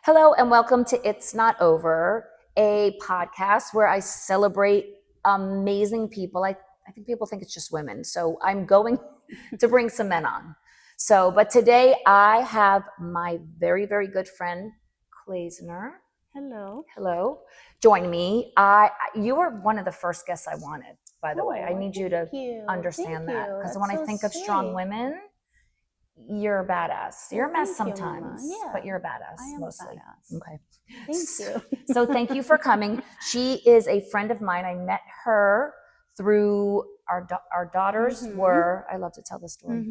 Hello and welcome to It's Not Over, a podcast where I celebrate amazing people. I think people think it's just women, so I'm going to bring some men on. But today I have my very, very good friend, Kleisner. Hello. Join me. You were one of the first guests I wanted, by the way. I need you to understand that, because when I think of strong women, you're a badass. You're a mess sometimes, but you're a badass mostly. Okay. Thank you. So thank you for coming. She is a friend of mine. I met her through our daughters were, I love to tell the story,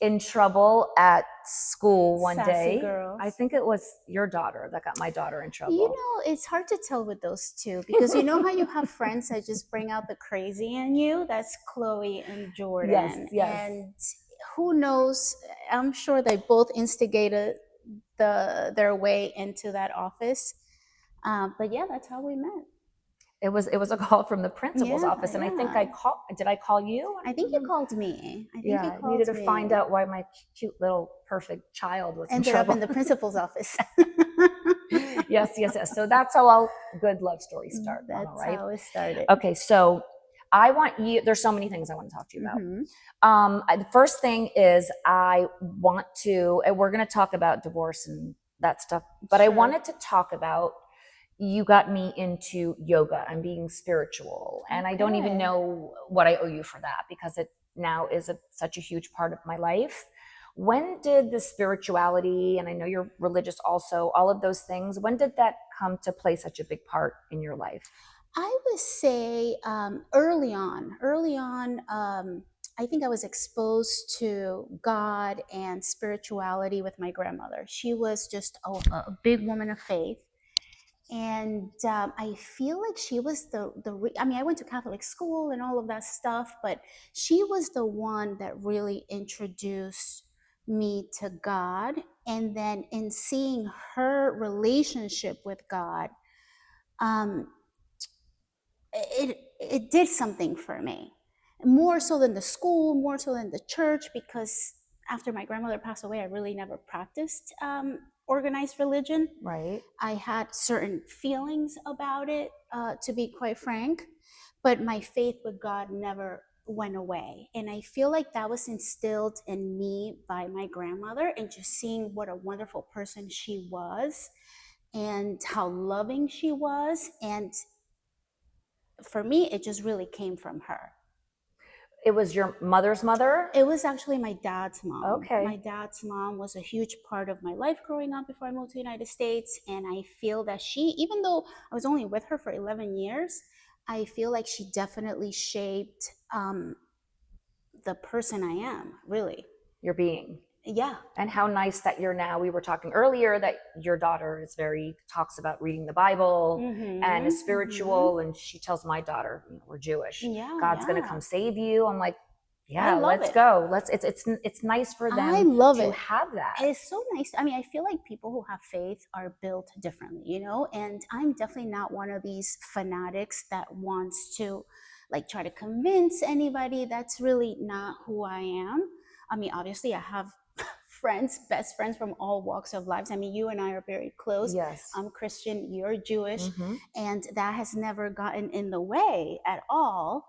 in trouble at school one day. Girls. I think it was your daughter that got my daughter in trouble. You know, it's hard to tell with those two, because you know how you have friends that just bring out the crazy in you? That's Chloe and Jordan. Yes. And who knows, I'm sure they both instigated their way into that office. But yeah, that's how we met. It was a call from the principal's office, and I think did I call you? I think you called me. I needed to find out why my cute little perfect child was ended in trouble. Up in the principal's office. Yes. So that's how all good love stories start. That's right? How it started. Okay, so I want you. There's so many things I want to talk to you about. The first thing is I want to, and we're going to talk about divorce and that stuff, but I wanted to talk about, you got me into yoga and being spiritual, and I don't even know what I owe you for that, because it now is such a huge part of my life. When did the spirituality, and I know you're religious also, all of those things, when did that come to play such a big part in your life? I would say early on, I think I was exposed to God and spirituality with my grandmother. She was just a big woman of faith. And I feel like she was I went to Catholic school and all of that stuff, but she was the one that really introduced me to God. And then in seeing her relationship with God, it did something for me, more so than the school, more so than the church, because after my grandmother passed away, I really never practiced organized religion. Right. I had certain feelings about it, to be quite frank, but my faith with God never went away. And I feel like that was instilled in me by my grandmother, and just seeing what a wonderful person she was and how loving she was. And for me, it just really came from her. It was your mother's mother? It was actually my dad's mom. Okay. My dad's mom was a huge part of my life growing up before I moved to the United States. And I feel that she, even though I was only with her for 11 years, I feel like she definitely shaped the person I am, really. Your being. Yeah. And how nice that you're now, we were talking earlier that your daughter is talks about reading the Bible and is spiritual. And she tells my daughter, we're Jewish. Yeah, God's going to come save you. I'm like, yeah, let's go. It's nice for them to have that. It's so nice. I mean, I feel like people who have faith are built differently, and I'm definitely not one of these fanatics that wants to try to convince anybody. That's really not who I am. I mean, obviously I have best friends from all walks of life. I mean, you and I are very close. Yes. I'm Christian, you're Jewish, and that has never gotten in the way at all.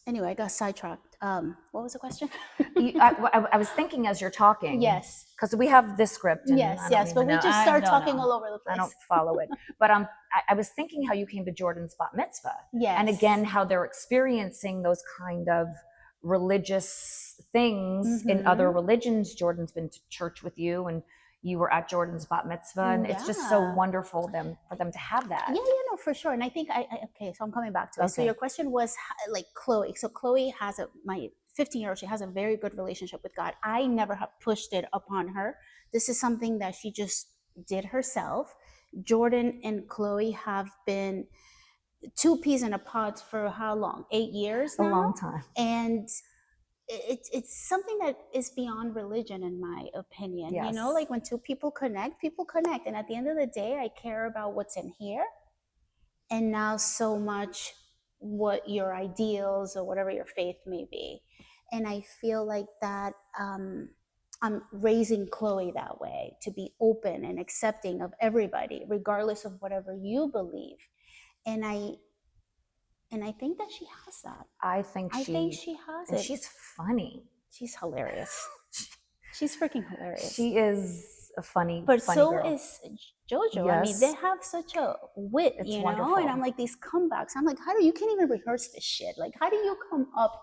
Anyway, I got sidetracked. What was the question? I was thinking as you're talking. Yes. Because we have this script. And yes, but we just start talking all over the place. I don't follow it. But I was thinking how you came to Jordan's bat mitzvah. Yes. And again, how they're experiencing those kind of religious things in other religions. Jordan's been to church with you, and you were at Jordan's bat mitzvah, and it's just so wonderful for them to have that. Yeah, no, for sure. And I think okay, so I'm coming back to it. So your question was Chloe. So Chloe has my 15-year-old, she has a very good relationship with God. I never have pushed it upon her. This is something that she just did herself. Jordan and Chloe have been two peas in a pod for how long? 8 years now? A long time. And it's something that is beyond religion, in my opinion. Yes. When two people connect. And at the end of the day, I care about what's in here, and now so much what your ideals or whatever your faith may be. And I feel like that I'm raising Chloe that way, to be open and accepting of everybody, regardless of whatever you believe. And I think that she has that. I think she has and it. she's funny. She's hilarious. She's freaking hilarious. She is a funny, but funny so girl. is JoJo. Yes. I mean, they have such a wit, It's you know. wonderful. And I'm like, these comebacks. I'm like, you can't even rehearse this shit. Like, how do you come up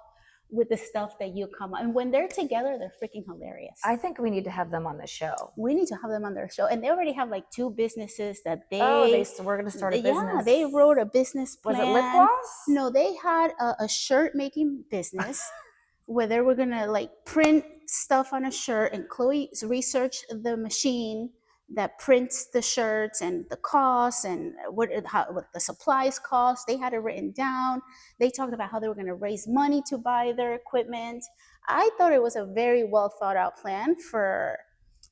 with the stuff that you come up? And when they're together, they're freaking hilarious. I think we need to have them on the show. We need to have them on their show. And they already have like 2 businesses that we're going to start a business. Yeah, they wrote a business plan. Was it lip gloss? No, they had a shirt making business where they were going to like print stuff on a shirt, and Chloe researched the machine that prints the shirts and the costs and what the supplies cost. They had it written down. They talked about how they were going to raise money to buy their equipment. I thought it was a very well thought out plan for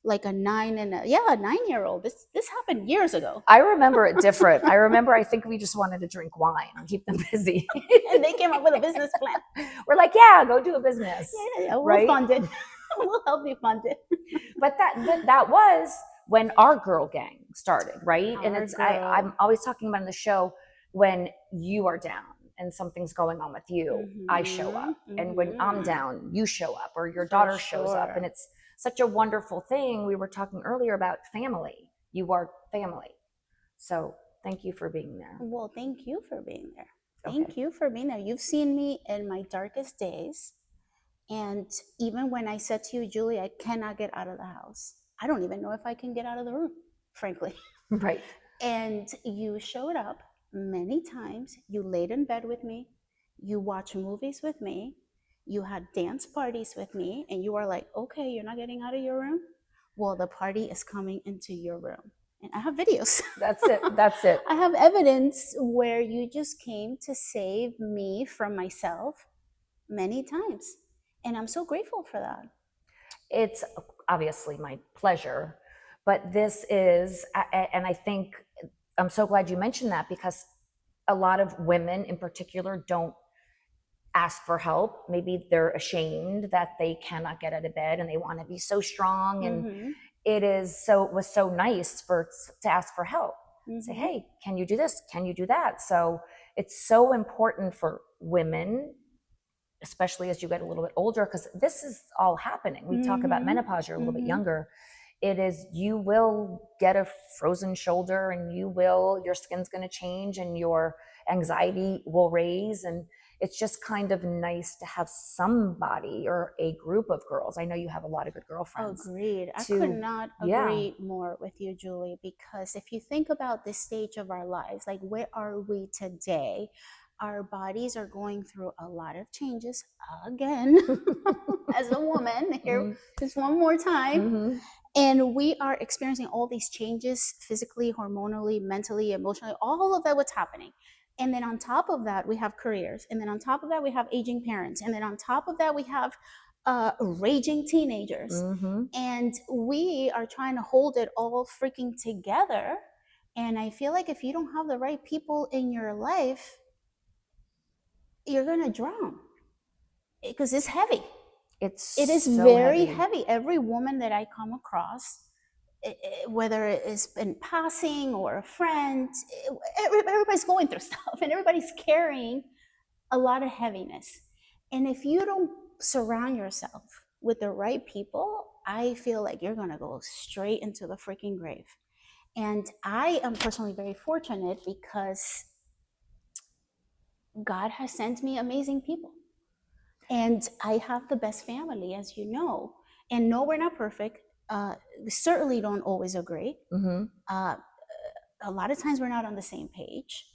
like a 9-year-old. This happened years ago. I remember it different. I think we just wanted to drink wine and keep them busy. And they came up with a business plan. We're like, yeah, go do a business. Yeah, we'll fund it. We'll help you fund it. But that was when our girl gang started, right? And I'm always talking about in the show, when you are down and something's going on with you, I show up. And when I'm down, you show up, or your daughter shows up. And it's such a wonderful thing. We were talking earlier about family. You are family. So thank you for being there. Well, thank you for being there. Thank you for being there. You've seen me in my darkest days. And even when I said to you, Julie, I cannot get out of the house. I don't even know if I can get out of the room, frankly. Right. And you showed up many times. You laid in bed with me. You watched movies with me. You had dance parties with me, and you are like, okay, you're not getting out of your room? Well, the party is coming into your room. And I have videos. That's it. I have evidence where you just came to save me from myself many times. And I'm so grateful for that. It's obviously my pleasure, but this is, and I think I'm so glad you mentioned that, because a lot of women in particular don't ask for help. Maybe they're ashamed that they cannot get out of bed and they want to be so strong. And it was so nice to ask for help. Say, hey, can you do this? Can you do that? So it's so important for women, especially as you get a little bit older, because this is all happening. We talk about menopause, you're a little bit younger. It is, you will get a frozen shoulder, and your skin's going to change, and your anxiety will raise. And it's just kind of nice to have somebody or a group of girls. I know you have a lot of good girlfriends. Agreed. I could not agree more with you, Julie, because if you think about this stage of our lives, like, where are we today? Our bodies are going through a lot of changes again. As a woman, here just one more time. And we are experiencing all these changes physically, hormonally, mentally, emotionally, all of that, what's happening. And then on top of that, we have careers. And then on top of that, we have aging parents. And then on top of that, we have raging teenagers. And we are trying to hold it all freaking together. And I feel like if you don't have the right people in your life, you're going to drown, because it's heavy. It is so very heavy. Every woman that I come across, whether it's in passing or a friend, everybody's going through stuff, and everybody's carrying a lot of heaviness. And if you don't surround yourself with the right people, I feel like you're going to go straight into the freaking grave. And I am personally very fortunate, because God has sent me amazing people. And I have the best family, as you know. And no, we're not perfect. We certainly don't always agree. A lot of times we're not on the same page.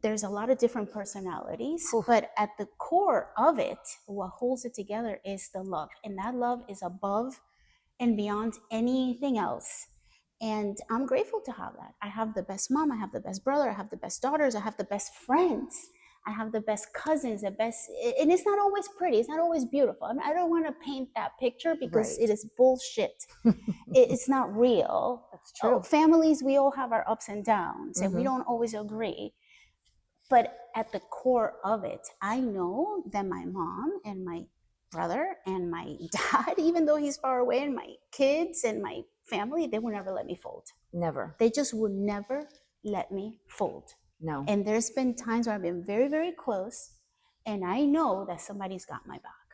There's a lot of different personalities. But at the core of it, what holds it together is the love. And that love is above and beyond anything else. And I'm grateful to have that. I have the best mom. I have the best brother. I have the best daughters. I have the best friends. I have the best cousins, and it's not always pretty. It's not always beautiful. I mean, I don't want to paint that picture, because it is bullshit. It's not real. That's true. Families, we all have our ups and downs, and we don't always agree. But at the core of it, I know that my mom and my brother and my dad, even though he's far away, and my kids and my family, they would never let me fold. Never. They just would never let me fold. No. And there's been times where I've been very, very close, and I know that somebody's got my back.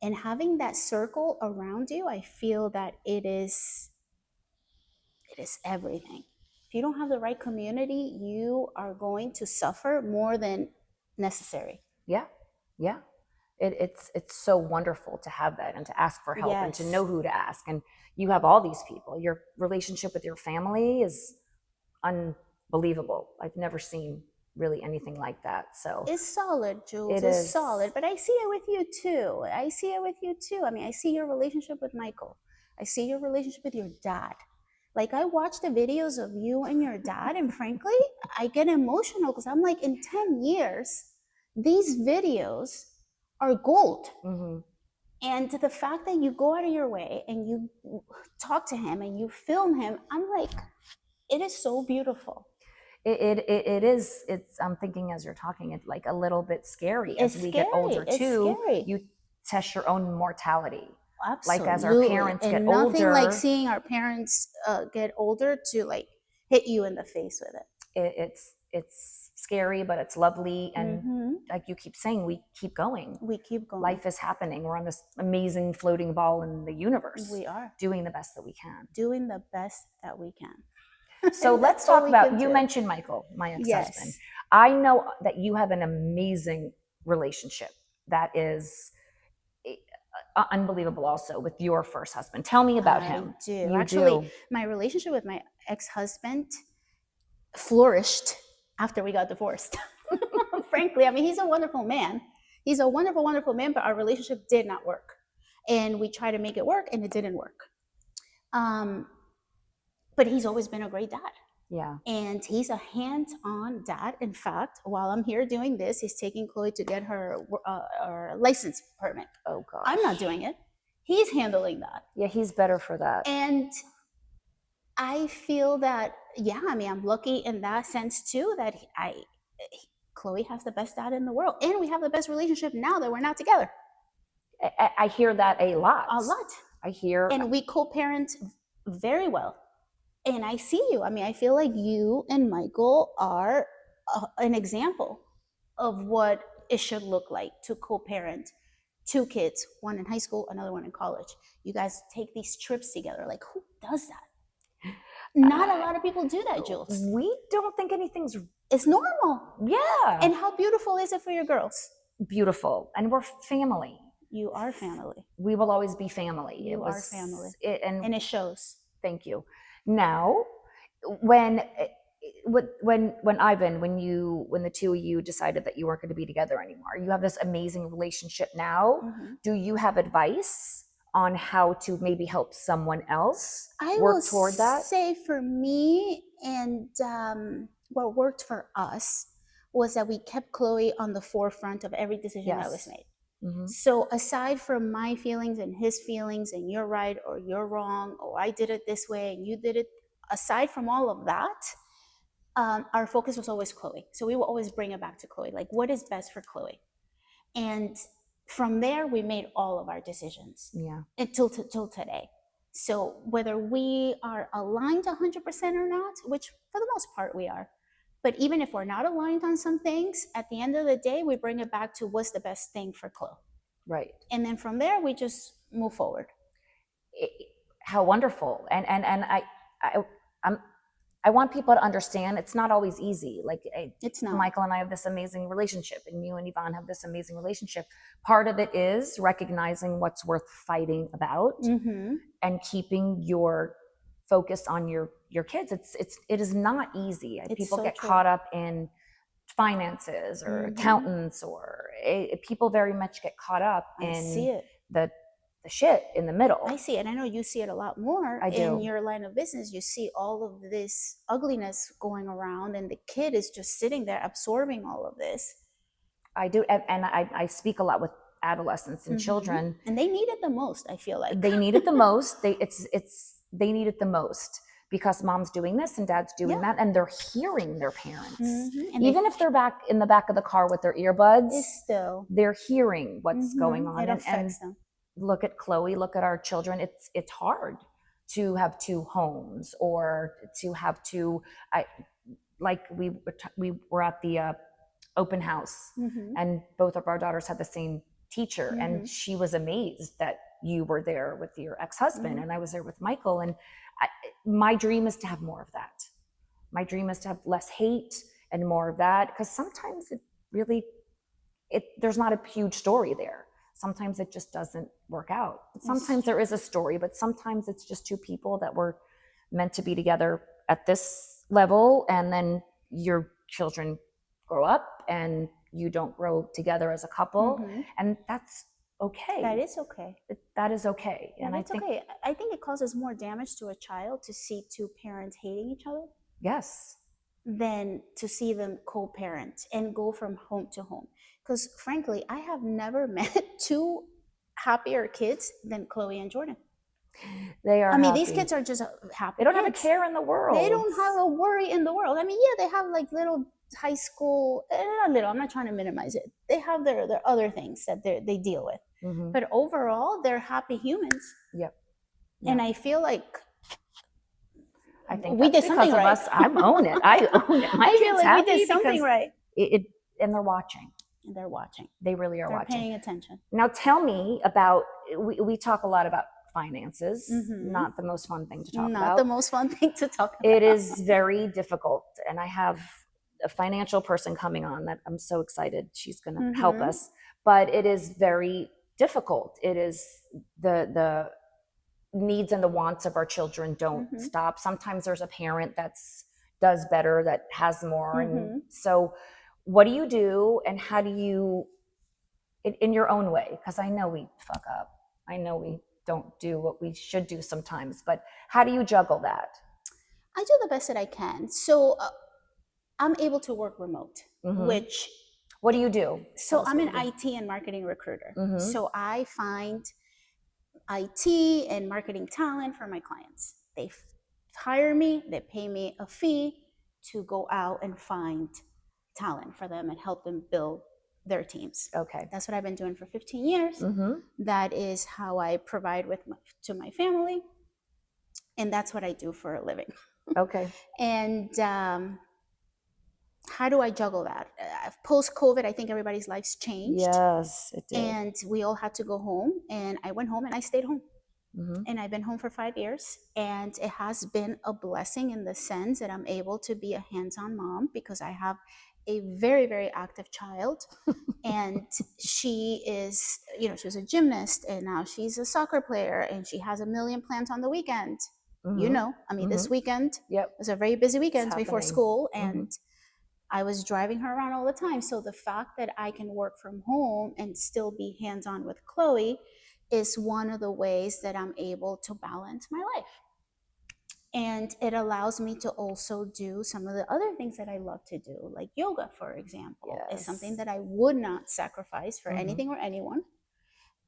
And having that circle around you, I feel that it is everything. If you don't have the right community, you are going to suffer more than necessary. Yeah. Yeah. It's so wonderful to have that and to ask for help and to know who to ask. And you have all these people. Your relationship with your family is unbelievable. I've never seen really anything like that. So it's solid, Jules. It's solid. But I see it with you too. I mean, I see your relationship with Michael. I see your relationship with your dad. Like, I watch the videos of you and your dad, and frankly, I get emotional because I'm like, in 10 years, these videos are gold. Mm-hmm. And the fact that you go out of your way and you talk to him and you film him, I'm like, it is so beautiful. It is. I'm thinking as you're talking, it's like a little bit scary as we get older too. You test your own mortality. Absolutely. Like as our parents get older. Nothing like seeing our parents get older to like hit you in the face with it. It's scary, but it's lovely. And like you keep saying, we keep going. We keep going. Life is happening. We're on this amazing floating ball in the universe. We are. Doing the best that we can. Doing the best that we can. So let's talk about, you mentioned Michael, my ex-husband. Yes. I know that you have an amazing relationship that is unbelievable also with your first husband. Tell me about him. Actually, my relationship with my ex-husband flourished after we got divorced. Frankly, I mean, he's a wonderful man. He's a wonderful, wonderful man, but our relationship did not work. And we tried to make it work, and it didn't work. But he's always been a great dad. Yeah. And he's a hands-on dad. In fact, while I'm here doing this, he's taking Chloe to get her license permit. Oh, gosh. I'm not doing it. He's handling that. Yeah, he's better for that. And I feel that, yeah, I mean, I'm lucky in that sense too, that Chloe has the best dad in the world. And we have the best relationship now that we're not together. I hear that a lot. A lot. I hear. And we co-parent very well. And I see you. I mean, I feel like you and Michael are an example of what it should look like to co-parent two kids, one in high school, another one in college. You guys take these trips together. Like, who does that? Not a lot of people do that, Jules. We don't think anything's... It's normal. Yeah. And how beautiful is it for your girls? Beautiful. And we're family. You are family. We will always be family. You are family. And it shows. Thank you. Now, when Ivan, when the two of you decided that you weren't going to be together anymore, you have this amazing relationship now. Mm-hmm. Do you have advice on how to maybe help someone else work toward that? I will say for me, and what worked for us was that we kept Chloe on the forefront of every decision that was made. Mm-hmm. So aside from my feelings and his feelings and you're right or you're wrong or I did it this way and you did it, aside from all of that, our focus was always Chloe. So we will always bring it back to Chloe, like what is best for Chloe. And from there, we made all of our decisions until today. So whether we are aligned 100% or not, which for the most part we are, but even if we're not aligned on some things, at the end of the day, we bring it back to what's the best thing for Chloe. Right. And then from there, we just move forward. How wonderful. And I want people to understand it's not always easy. Like it's not. Michael and I have this amazing relationship and you and Yvonne have this amazing relationship. Part of it is recognizing what's worth fighting about and keeping your focus on your kids. It is not easy. People get caught up in finances or accountants or people very much get caught up in the shit in the middle. I see it. I know you see it a lot more. I do. In your line of business, you see all of this ugliness going around and the kid is just sitting there absorbing all of this. I do. And I speak a lot with adolescents and children. And they need it the most, I feel like. They need it the most. They need it the most. because mom's doing this and dad's doing that, and they're hearing their parents. And even if they're back in the back of the car with their earbuds, they're hearing what's going on. It affects them. Look at Chloe, look at our children. It's hard to have two homes, or to have two, like we were at the open house, and both of our daughters had the same teacher, and she was amazed that you were there with your ex-husband, and I was there with Michael. And my dream is to have more of that. My dream is to have less hate and more of that, because sometimes there's not a huge story there. Sometimes it just doesn't work out. Sometimes there is a story, but sometimes it's just two people that were meant to be together at this level, and then your children grow up and you don't grow together as a couple, and that's okay. That is okay. That is okay. And I think okay. I think it causes more damage to a child to see two parents hating each other. Yes. Than to see them co-parent and go from home to home. Because frankly, I have never met two happier kids than Chloe and Jordan. They are. I mean, these kids are just happy. They don't have a care in the world. They don't have a worry in the world. I mean, yeah, they have like little high school, not little, I'm not trying to minimize it. They have their other things that they deal with. But overall, they're happy humans. Yep. And I feel like I think we did something right. Us, I own it. I own it. I feel like we did something right. And they're watching. And they're watching. They really are watching. They're paying attention. Now tell me about, we talk a lot about finances, not the most fun thing to talk about. Not the most fun thing to talk about. It is very difficult. And I have a financial person coming on that I'm so excited she's going to help us. But it is very difficult. It is the needs and the wants of our children don't stop. Sometimes there's a parent does better, that has more. And so what do you do, and how do you, in your own way, because I know we fuck up. I know we don't do what we should do sometimes, but how do you juggle that? I do the best that I can. So I'm able to work remote, which... What do you do? So I'm an IT and marketing recruiter. So I find IT and marketing talent for my clients. They hire me, they pay me a fee to go out and find talent for them and help them build their teams. Okay. That's what I've been doing for 15 years. That is how I provide to my family. And that's what I do for a living. Okay. And how do I juggle that? Post-COVID, I think everybody's lives changed. Yes, it did. And we all had to go home. And I went home and I stayed home. And I've been home for 5 years. And it has been a blessing in the sense that I'm able to be a hands-on mom, because I have a very, very active child. And she is, she was a gymnast, and now she's a soccer player, and she has a million plans on the weekend. This weekend was a very busy weekend before school. And I was driving her around all the time. So the fact that I can work from home and still be hands-on with Chloe is one of the ways that I'm able to balance my life. And it allows me to also do some of the other things that I love to do, like yoga, for example, is something that I would not sacrifice for anything or anyone.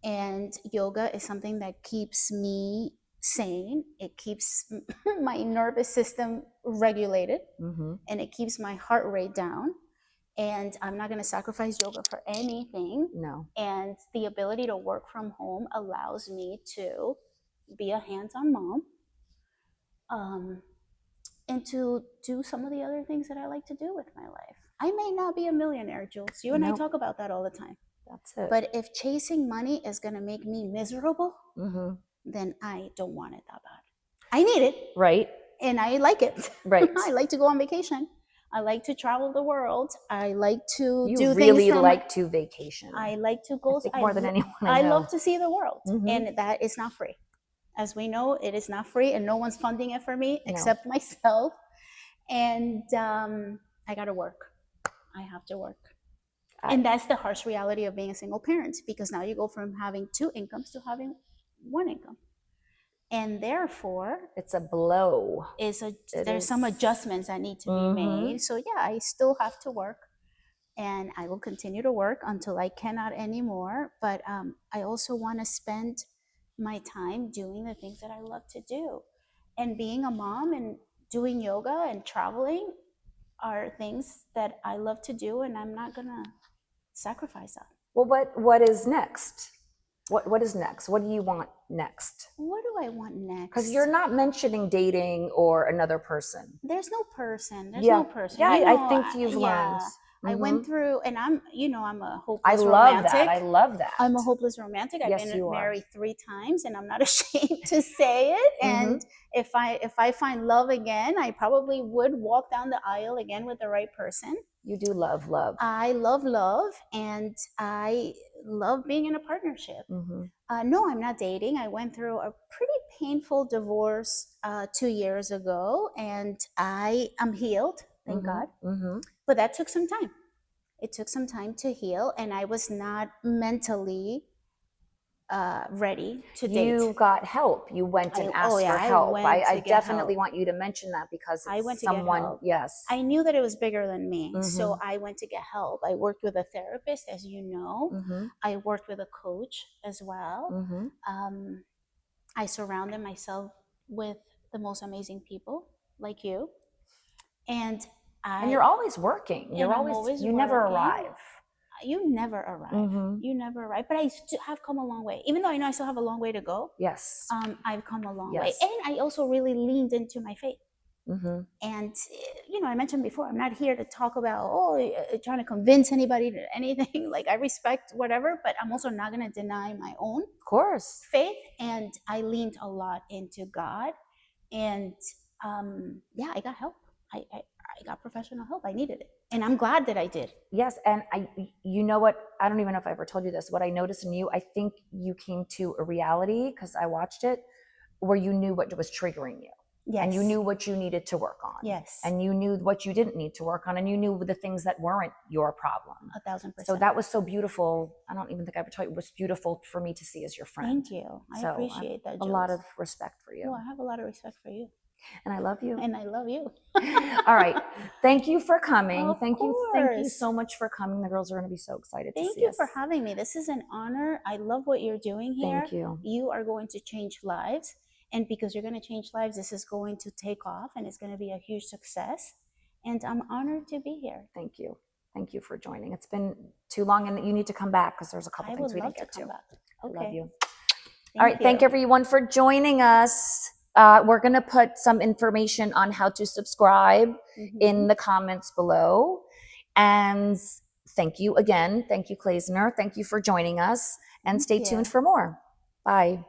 And yoga is something that keeps me sane. It keeps my nervous system regulated, and it keeps my heart rate down. And I'm not going to sacrifice yoga for anything. No. And the ability to work from home allows me to be a hands-on mom, and to do some of the other things that I like to do with my life. I may not be a millionaire, Jules. You and I talk about that all the time. That's it. But if chasing money is going to make me miserable, then I don't want it that bad. I need it. Right. And I like it. Right. I like to go on vacation. I like to travel the world. I like to do things. You really like to vacation. I like to go. More than anyone I know. I love to see the world. And that is not free. As we know, it is not free, and no one's funding it for me except myself. And I got to work. I have to work. And that's the harsh reality of being a single parent, because now you go from having 2 incomes to having 1 income. And therefore, it's a blow. There's some adjustments that need to be made. So yeah, I still have to work, and I will continue to work until I cannot anymore. But I also want to spend my time doing the things that I love to do. And being a mom and doing yoga and traveling are things that I love to do, and I'm not gonna sacrifice that. Well, what is next? What is next? What do you want next? What do I want next? Because you're not mentioning dating or another person. There's no person. There's Yeah. no person. Yeah, You know, I think you've learned. I went through, and I'm a I hopeless love romantic. that. I love that. I'm a hopeless romantic. I've Yes, been you are. married 3 times, and I'm not ashamed to say it. And if I find love again, I probably would walk down the aisle again with the right person. You do love love. I love love, and I love being in a partnership. No, I'm not dating. I went through a pretty painful divorce 2 years ago, and I am healed, thank God. But that took some time. It took some time to heal, and I was not mentally ready to date. You got help. You went and asked for help. I definitely want you to mention that, because I went to someone, get help. yes. I knew that it was bigger than me, so I went to get help. I worked with a therapist, as you know. I worked with a coach as well. I surrounded myself with the most amazing people like you. And you're always working. You're always you never arrive. You never arrive. You never arrive. But I have come a long way. Even though I know I still have a long way to go. Yes. I've come a long way. And I also really leaned into my faith. And, you know, I mentioned before, I'm not here to talk about, trying to convince anybody to anything. Like, I respect whatever, but I'm also not going to deny my own, of course, faith. And I leaned a lot into God. And yeah, I got help. I got professional help. I needed it. And I'm glad that I did. Yes. And you know what? I don't even know if I ever told you this. What I noticed in you, I think you came to a reality, because I watched it, where you knew what was triggering you. Yes. And you knew what you needed to work on. Yes. And you knew what you didn't need to work on. And you knew the things that weren't your problem. 1,000%. So that was so beautiful. I don't even think I ever told you. It was beautiful for me to see as your friend. Thank you. I appreciate that, A lot of respect for you. Well, I have a lot of respect for you. And I love you. And I love you. All right. Thank you for coming. Thank you so much for coming. The girls are going to be so excited to see us. Thank you for having me. This is an honor. I love what you're doing here. Thank you. You are going to change lives. And because you're going to change lives, this is going to take off, and it's going to be a huge success. And I'm honored to be here. Thank you. Thank you for joining. It's been too long, and you need to come back, because there's a couple things we didn't get to. Okay. I love you. All right. Thank everyone for joining us. We're going to put some information on how to subscribe in the comments below. And thank you again. Thank you, Kleisner. Thank you for joining us. And stay tuned for more. Bye.